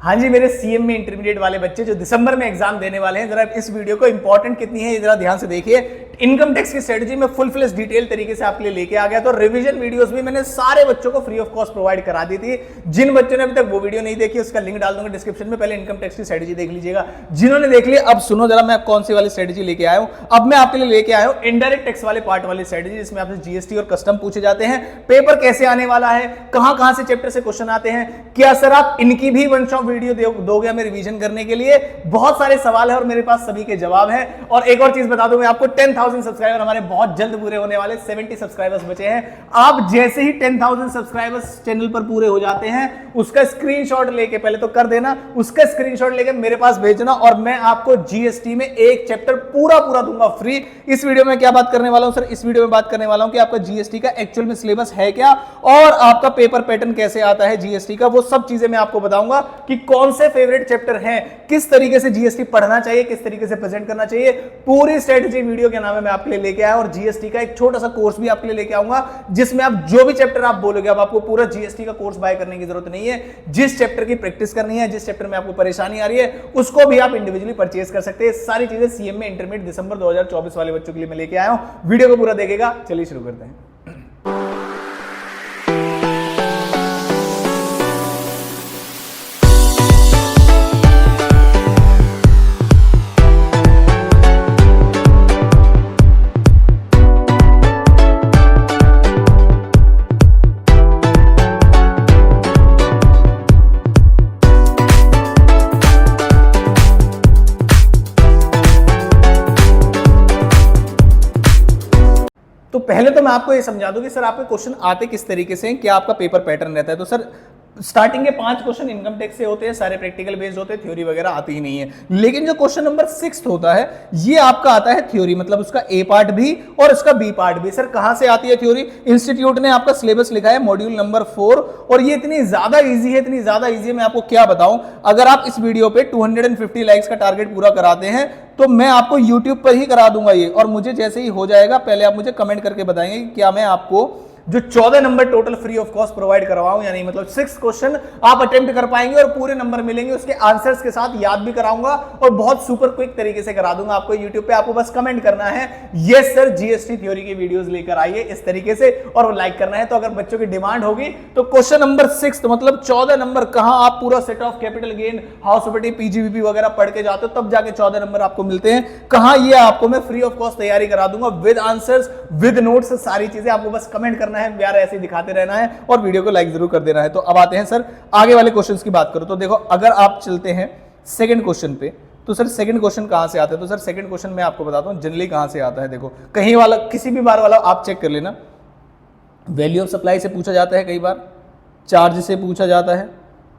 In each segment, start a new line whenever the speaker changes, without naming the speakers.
हाँ जी, मेरे सीएम में इंटरमीडिएट वाले बच्चे जो दिसंबर में एग्जाम देने वाले हैं, जरा इस वीडियो को इंपॉर्टेंट कितनी है जरा ध्यान से देखिए। इनकम टैक्स की स्ट्रेटजी में फुल फ्लेश डिटेल तरीके से आपके लिए लेके आ गया। तो रिवीजन वीडियोस भी मैंने सारे बच्चों को फ्री ऑफ कॉस्ट प्रोवाइड करा दी थी। जिन बच्चों ने अभी तक वो वीडियो नहीं देखी उसका लिंक डाल दूंगा डिस्क्रिप्शन में, पहले इनकम टैक्स की स्ट्रेटजी देख लीजिएगा। जिन्होंने देख लिया अब सुनो जरा मैं कौन सी वाली स्ट्रेटजी लेके आया हूं। अब मैं आपके लिए लेके आया हूं इनडायरेक्ट टैक्स वाले पार्ट वाली स्ट्रेटजी, जिसमें आपसे जीएसटी और कस्टम पूछे जाते हैं, पेपर कैसे आने वाला है, कहां से चैप्टर से क्वेश्चन आते हैं, क्या सर आप इनकी भी वन शॉट वीडियो दोगे हमें रिवीजन करने के लिए। बहुत सारे सवाल है और मेरे पास सभी के जवाब है। और एक और चीज बता दूं मैं आपको, 10,000 सब्सक्राइबर हमारे बहुत जल्द पूरे होने वाले, 70 सब्सक्राइबर्स बचे हैं। आप जैसे ही 10,000 सब्सक्राइबर्स चैनल पर पूरे हो जाते हैं उसका स्क्रीनशॉट लेके पहले तो कर देना, उसका स्क्रीनशॉट लेके मेरे पास भेजना और मैं आपको जीएसटी में एक चैप्टर पूरा दूंगा फ्री। इस वीडियो में क्या बात करने वाला हूं सर, इस वीडियो में बात करने वाला हूं कि आपका जीएसटी का एक्चुअल में सिलेबस है क्या और आपका पेपर पैटर्न कैसे आता है जीएसटी का, वो सब चीजें मैं आपको बताऊंगा कि कौन से फेवरेट चैप्टर हैं, किस तरीके से जीएसटी पढ़ना चाहिए, किस तरीके से प्रेजेंट करना चाहिए। पूरी स्ट्रेटजी वीडियो के नाम में मैं आपके लिए लेके आया और जीएसटी का एक छोटा सा कोर्स भी आपके लिए लेके आऊंगा, जिसमें आप जो भी चैप्टर आप बोलोगे, अब आपको पूरा जीएसटी का कोर्स बाय करने की जरूरत नहीं है। जिस चैप्टर की प्रैक्टिस करनी है, जिस चैप्टर में आपको परेशानी आ रही है, उसको भी आप इंडिविजुअली परचेज कर सकते हैं। सारी चीजें सीएम में इंटरमीडिएट दिसंबर 2024 वाले बच्चों के लिए मैं लेके आया हूं। वीडियो को पूरा देखेगा। चलिए शुरू करते हैं। तो पहले तो मैं आपको ये समझा दूं कि सर आपके क्वेश्चन आते किस तरीके से हैं, क्या आपका पेपर पैटर्न रहता है। तो सर स्टार्टिंग के 5 क्वेश्चन इनकम टैक्स से होते हैं, सारे प्रैक्टिकल बेस्ड होते हैं, थ्योरी वगैरह आती ही नहीं है। लेकिन जो क्वेश्चन नंबर 6 होता है ये आपका आता है थ्योरी, मतलब उसका ए पार्ट भी और उसका बी पार्ट भी। सर कहां से आती है थ्योरी? इंस्टीट्यूट ने आपका सिलेबस लिखा है मॉड्यूल नंबर 4 और ये इतनी ज्यादा इजी है, इतनी ज्यादा इजी है, मैं आपको क्या बताऊं। अगर आप इस वीडियो पे 250 लाइक्स का टारगेट पूरा कराते हैं तो मैं आपको YouTube पर ही करा दूंगा ये, और मुझे जैसे ही हो जाएगा पहले आप मुझे कमेंट करके बताएंगे कि क्या मैं आपको जो 14 नंबर total free of cost provide करवाऊं या नहीं, मतलब 6 क्वेश्चन आप अटेम्प्ट कर पाएंगे और पूरे नंबर मिलेंगे, उसके आंसर्स के साथ याद भी कराऊंगा और बहुत सुपर क्विक तरीके से करा दूंगा आपको YouTube पे। आपको बस कमेंट करना है यस सर जीएसटी थ्योरी की वीडियोस लेकर आइए इस तरीके से, और वो लाइक करना है। तो अगर बच्चों की डिमांड होगी तो क्वेश्चन नंबर 6 मतलब 14 नंबर कहां आप पूरा set of capital gain, house property, PGBP वगैरह पढ़ के जाते हो तब जाके 14 नंबर आपको मिलते हैं। कहां ये आपको मैं फ्री ऑफ कॉस्ट तैयारी करा दूंगा विद आंसर्स, विद नोट्स, सारी चीजें। आपको बस कमेंट करना है, यार ऐसे दिखाते रहना है और वीडियो को लाइक जरूर कर देना है। तो अब आते हैं सर आगे वाले क्वेश्चंस की बात करो। तो देखो अगर आप चलते हैं सेकंड क्वेश्चन पे, तो सर सेकंड क्वेश्चन कहां से आता है? तो सर सेकंड क्वेश्चन मैं आपको बताता हूं जनरली कहां से आता है। देखो कहीं वाला किसी भी बार वाला आप चेक कर लेना, वैल्यू ऑफ सप्लाई से पूछा जाता है, कई बार चार्ज से पूछा जाता है,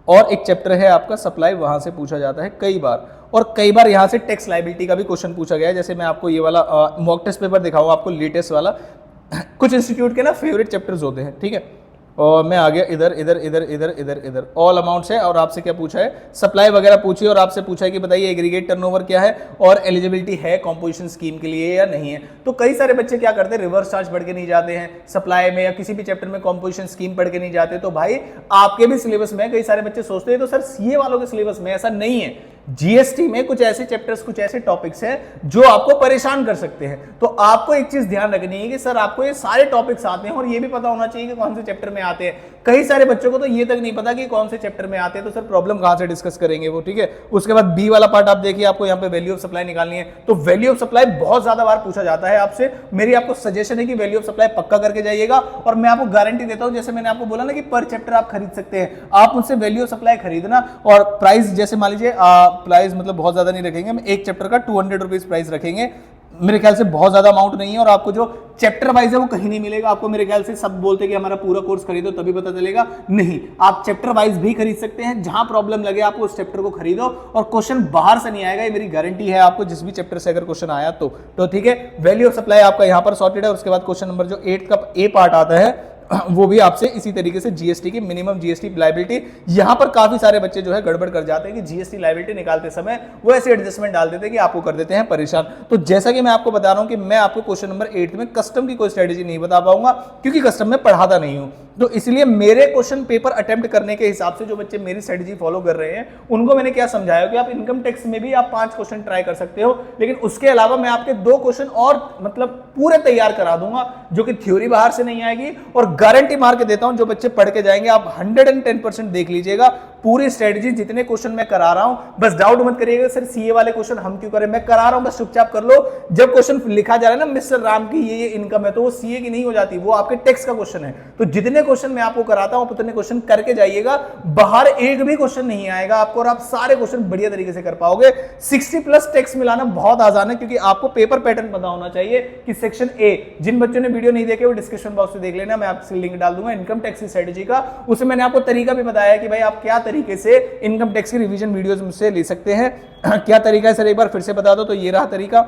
और एक चैप्टर है आपका सप्लाई, वहां से पूछा जाता है कई बार, और कई बार यहां से टैक्स लायबिलिटी का भी क्वेश्चन पूछा गया है। जैसे मैं आपको ये वाला मॉक टेस्ट पेपर दिखाऊंगा आपको लेटेस्ट वाला, कुछ इंस्टीट्यूट के ना फेवरेट चैप्टर्स होते हैं, ठीक है। और मैं आ गया इधर इधर इधर इधर इधर इधर ऑल अमाउंट्स है, और आपसे क्या पूछा है, सप्लाई वगैरह पूछी, और आपसे पूछा है कि बताइए एग्रीगेट टर्नओवर क्या है और एलिजिबिलिटी है कॉम्पोजिशन स्कीम के लिए या नहीं है। तो कई सारे बच्चे क्या करते हैं, रिवर्स चार्ज पढ़ के नहीं जाते हैं सप्लाई में, या किसी भी चैप्टर में कॉम्पोजिशन स्कीम पढ़ के नहीं जाते। तो भाई आपके भी सिलेबस में कई सारे बच्चे सोचते हैं तो सर सीए वालों के सिलेबस में ऐसा नहीं है। जीएसटी में कुछ ऐसे चैप्टर्स, कुछ ऐसे टॉपिक्स हैं जो आपको परेशान कर सकते हैं। तो आपको एक चीज ध्यान रखनी है कि सर आपको ये सारे टॉपिक्स आते हैं और ये भी पता होना चाहिए कि कौन से चैप्टर में आते हैं। कई सारे बच्चों को तो ये तक नहीं पता कि कौन से चैप्टर में आते हैं, तो सर प्रॉब्लम कहां से डिस्कस करेंगे वो, ठीक है। उसके बाद बी वाला पार्ट आप देखिए, आपको यहाँ पे वैल्यू ऑफ सप्लाई निकालनी है। तो वैल्यू ऑफ सप्लाई बहुत ज्यादा बार पूछा जाता है आपसे, मेरी आपको सजेशन है कि वैल्यू ऑफ सप्लाई पक्का करके जाइएगा। और मैं आपको गारंटी देता हूं, जैसे मैंने आपको बोला ना कि पर चैप्टर आप खरीद सकते हैं, आप मुझसे वैल्यू ऑफ सप्लाई खरीदना, और प्राइस जैसे मान लीजिए प्राइस मतलब बहुत ज्यादा नहीं रखेंगे, हम एक चैप्टर का 200 रुपीज प्राइस रखेंगे, मेरे ख्याल से बहुत ज्यादा अमाउंट नहीं है, और आपको जो चैप्टर वाइज है वो कहीं नहीं मिलेगा आपको। मेरे ख्याल से सब बोलते हैं कि हमारा पूरा कोर्स खरीदो तभी पता चलेगा, नहीं, आप चैप्टर वाइज भी खरीद सकते हैं। जहां प्रॉब्लम लगे आपको उस चैप्टर को खरीदो, और क्वेश्चन बाहर से नहीं आएगा, ये मेरी गारंटी है आपको, जिस भी चैप्टर से अगर क्वेश्चन आया तो ठीक है। वैल्यू ऑफ सप्लाई आपका यहां पर सॉर्टेड है। उसके बाद क्वेश्चन नंबर जो 8 का ए पार्ट आता है वो भी आपसे इसी तरीके से जीएसटी की मिनिमम जीएसटी लायबिलिटी। यहां पर काफी सारे बच्चे जो है गड़बड़ कर जाते हैं कि जीएसटी लायबिलिटी निकालते समय वो ऐसे एडजस्टमेंट डाल देते हैं कि आपको कर देते हैं परेशान। तो जैसा कि मैं आपको बता रहा हूं कि मैं आपको क्वेश्चन नंबर 8 में कस्टम की कोई स्ट्रेटेजी नहीं बता पाऊंगा क्योंकि कस्टम में पढ़ाता नहीं हूं। तो इसलिए मेरे क्वेश्चन पेपर अटेम्प्ट करने के हिसाब से जो बच्चे मेरी स्ट्रेटेजी फॉलो कर रहे हैं उनको मैंने क्या समझाया कि आप इनकम टैक्स में भी आप 5 क्वेश्चन ट्राई कर सकते हो, लेकिन उसके अलावा मैं आपके 2 क्वेश्चन और मतलब पूरे तैयार करा दूंगा जो कि थ्योरी बाहर से नहीं आएगी, और गारंटी मार के देता हूं जो बच्चे पढ़ के जाएंगे आप 110% देख लीजिएगा पूरी स्ट्रेटेजी जितने क्वेश्चन मैं करा रहा हूं। बस डाउट मत करिएगा सर सीए वाले क्वेश्चन हम क्यों करें, मैं करा रहा हूं बस चुपचाप कर लो। जब क्वेश्चन लिखा जा रहा है ना मिस्टर राम की ये इनकम है, तो वो सीए की नहीं हो जाती, वो आपके टैक्स का क्वेश्चन है। तो जितने क्वेश्चन मैं आपको कराता हूं उतने क्वेश्चन करके जाइएगा, बाहर एक भी क्वेश्चन नहीं आएगा आपको और आप सारे क्वेश्चन बढ़िया तरीके से कर पाओगे। 60+ टैक्स मिलाना बहुत आसान है क्योंकि आपको पेपर पैटर्न पता होना चाहिए कि सेक्शन ए, जिन बच्चों ने वीडियो नहीं देखे वो डिस्क्रिप्शन बॉक्स में देख लेना, मैं आपसे लिंक डाल दूंगा इनकम टैक्स की स्ट्रेटेजी का। उसमें मैंने आपको तरीका भी बताया कि भाई आप क्या तरीके से इनकम टैक्स की रिवीजन वीडियोस मुझसे ले सकते हैं। क्या तरीका है सर एक बार फिर से बता दो। तो ये रहा तरीका,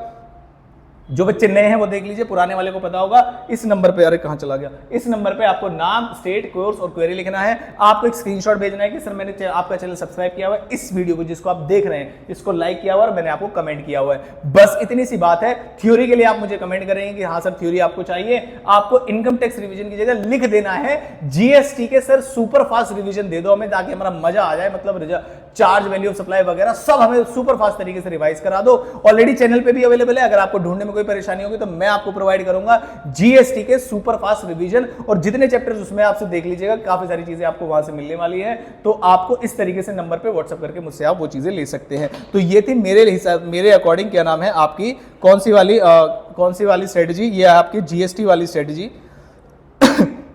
जो बच्चे नए हैं वो देख लीजिए, पुराने वाले को पता होगा। इस नंबर पे, अरे कहां चला गया, इस नंबर पे आपको नाम, स्टेट, कोर्स और क्वेरी लिखना है। आपको एक स्क्रीनशॉट भेजना है कि सर मैंने आपका चैनल सब्सक्राइब किया हुआ है, इस वीडियो को जिसको आप देख रहे हैं इसको लाइक किया हुआ और मैंने आपको कमेंट किया हुआ है। बस इतनी सी बात है। थ्योरी के लिए आप मुझे कमेंट करेंगे कि हाँ सर थ्योरी आपको चाहिए, आपको इनकम टैक्स रिवीजन की जगह लिख देना है जीएसटी के सर सुपर फास्ट रिवीजन दे दो हमें, ताकि हमारा मजा आ जाए, मतलब चार्ज, वैल्यू ऑफ सप्लाई वगैरह सब हमें सुपर फास्ट तरीके से रिवाइज करा दो। ऑलरेडी चैनल पे भी अवेलेबल है, अगर आपको ढूंढने में कोई परेशानी होगी तो मैं आपको प्रोवाइड करूंगा जीएसटी के सुपर फास्ट रिवीजन, और जितने चैप्टर्स उसमें आपसे देख लीजिएगा, काफी सारी चीजें आपको वहां से मिलने वाली है। तो आपको इस तरीके से नंबर पे व्हाट्सएप करके मुझसे आप वो चीजें ले सकते हैं। तो ये थी मेरे अकॉर्डिंग क्या नाम है आपकी कौन सी वाली स्ट्रेटेजी, ये है आपकी जीएसटी वाली स्ट्रेटेजी।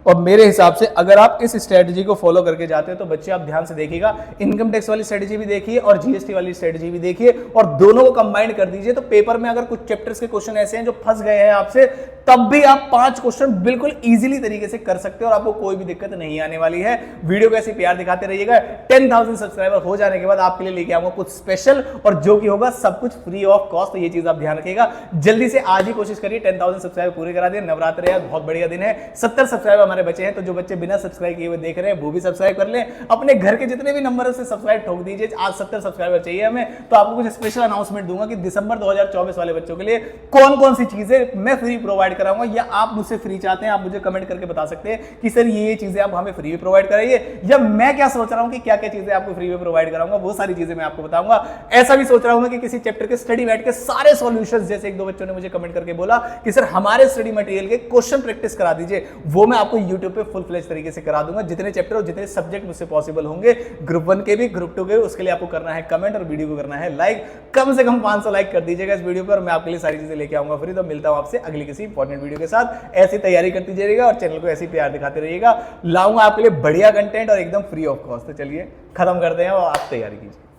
और मेरे हिसाब से अगर आप इस स्ट्रेटजी को फॉलो करके जाते हो तो बच्चे आप ध्यान से देखिएगा, इनकम टैक्स वाली स्ट्रेटजी भी देखिए और जीएसटी वाली स्ट्रेटजी भी देखिए, और दोनों को कंबाइन कर दीजिए। तो पेपर में अगर कुछ चैप्टर्स के क्वेश्चन ऐसे हैं जो फंस गए हैं आपसे, तब भी आप 5 क्वेश्चन बिल्कुल इजीली तरीके से कर सकते हो और आपको कोई भी दिक्कत नहीं आने वाली है। वीडियो को ऐसे प्यार दिखाते रहिएगा। 10,000 सब्सक्राइबर हो जाने के बाद आपके लिए लेके आऊंगा कुछ स्पेशल, और जो कि होगा सब कुछ फ्री ऑफ कॉस्ट। तो ये चीज आप ध्यान रखिएगा, जल्दी से आज ही कोशिश करिए 10,000 सब्सक्राइबर पूरे करा दिए। नवरात्र है, बहुत बढ़िया दिन है, 70 सब्सक्राइबर हमारे बचे हैं। तो जो बच्चे बिना सब्सक्राइब किए हुए देख रहे हैं वो भी सब्सक्राइब कर लें, अपने घर के जितने भी नंबर से सब्सक्राइब ठोक दीजिए। आज 70 सब्सक्राइबर चाहिए हमें, तो आपको कुछ स्पेशल अनाउंसमेंट दूंगा कि दिसंबर 2024 वाले बच्चों के लिए कौन कौन सी चीजें मैं फ्री प्रोवाइड कराऊंगा, या आप मुझसे फ्री चाहते हैं। आप मुझे कमेंट करके बता सकते हैं कि सर ये चीजें आप हमें फ्री में प्रोवाइड कराइए, या मैं क्या सोच रहा हूं कि क्या क्या चीजें आपको फ्री में प्रोवाइड कराऊंगा, वो सारी चीजें मैं आपको बताऊंगा। ऐसा भी सोच रहा हूं कि किसी चैप्टर के स्टडी बैठ के सारे सॉल्यूशंस, जैसे 1-2 बच्चों ने मुझे कमेंट करके बोला कि सर हमारे स्टडी मटेरियल के क्वेश्चन प्रैक्टिस करा दीजिए, वो मैं आपको यूट्यूब पे फुल फ्लेज तरीके से करा दूंगा। जितने चैप्टर और जितने सब्जेक्ट मुझसे पॉसिबल होंगे, ग्रुप 1 के भी ग्रुप 2 के भी, उसके लिए आपको करना है कमेंट और वीडियो को करना है लाइक। कम से कम 500 लाइक कर दीजिएगा इस वीडियो पर, मैं आपके लिए सारी चीजें लेके आऊंगा फ्री। तो मिलता हूं आपसे अगली किसी इंपॉर्टेंट वीडियो के साथ। ऐसी तैयारी करते जाइएगा और चैनल को ऐसी प्यार दिखाते रहिएगा। लाऊंगा आपके लिए बढ़िया कंटेंट और एकदम फ्री ऑफ कॉस्ट। तो चलिए खत्म करते हैं और आप तैयारी कीजिए।